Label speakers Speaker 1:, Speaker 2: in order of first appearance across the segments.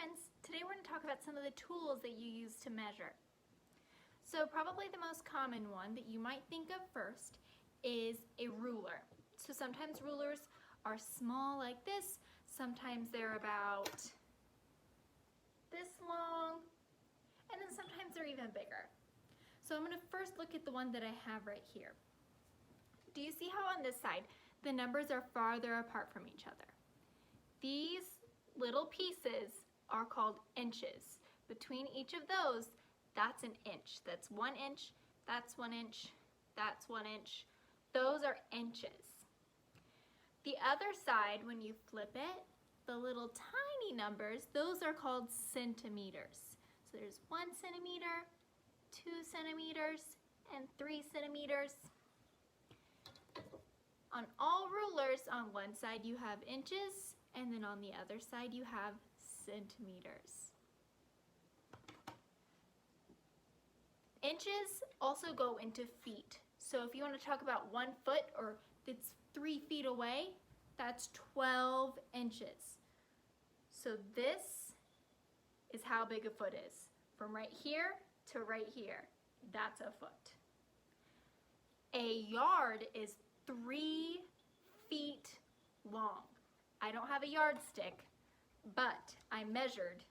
Speaker 1: friends, today we're going to talk about some of the tools that you use to measure. So probably the most common one that you might think of first is a ruler. So sometimes rulers are small like this, sometimes they're about this long, and then sometimes they're even bigger. So I'm going to first look at the one that I have right here. Do you see how on this side the numbers are farther apart from each other? These little pieces are called inches. Between each of those, that's an inch. That's 1 inch, that's 1 inch, that's 1 inch. Those are inches. The other side, when you flip it, the little tiny numbers, those are called centimeters. So there's 1 centimeter, 2 centimeters, and 3 centimeters. On all rulers, on one side you have inches, and then on the other side you have centimeters. Inches also go into feet. So if you want to talk about 1 foot, or it's 3 feet away, that's 12 inches. So this is how big a foot is. From right here to right here, that's a foot. A yard is 3 feet long. I don't have a yardstick, but I measured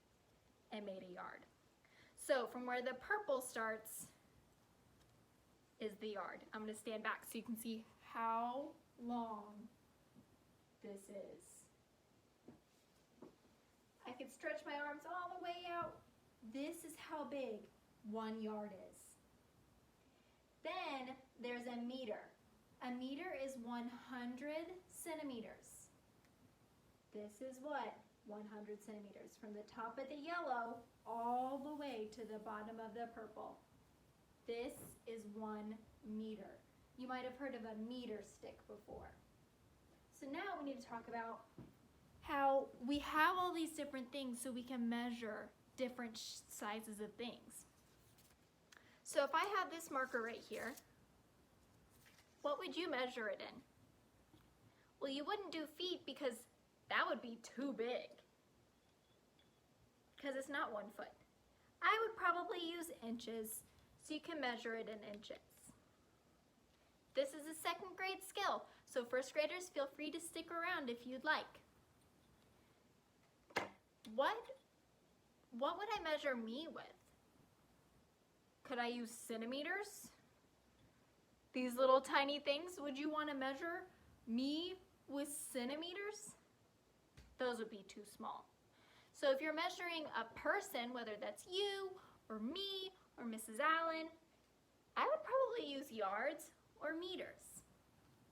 Speaker 1: and made a yard. So from where the purple starts is the yard. I'm going to stand back so you can see how long this is. I could stretch my arms all the way out. This is how big 1 yard is. Then there's a meter. A meter is 100 centimeters. This is what? 100 centimeters. From the top of the yellow all the way to the bottom of the purple. This is 1 meter. You might have heard of a meter stick before. So now we need to talk about how we have all these different things so we can measure different sizes of things. So if I have this marker right here, what would you measure it in? Well, you wouldn't do feet because that would be too big, because it's not 1 foot. I would probably use inches, so you can measure it in inches. This is a 2nd grade skill, so 1st graders, feel free to stick around if you'd like. What would I measure me with? Could I use centimeters? These little tiny things, would you want to measure me with centimeters? Those would be too small. So if you're measuring a person, whether that's you or me or Mrs. Allen, I would probably use yards or meters.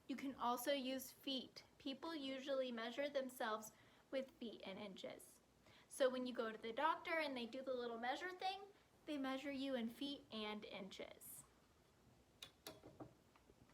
Speaker 1: You can also use feet. People usually measure themselves with feet and inches. So when you go to the doctor and they do the little measure thing, they measure you in feet and inches.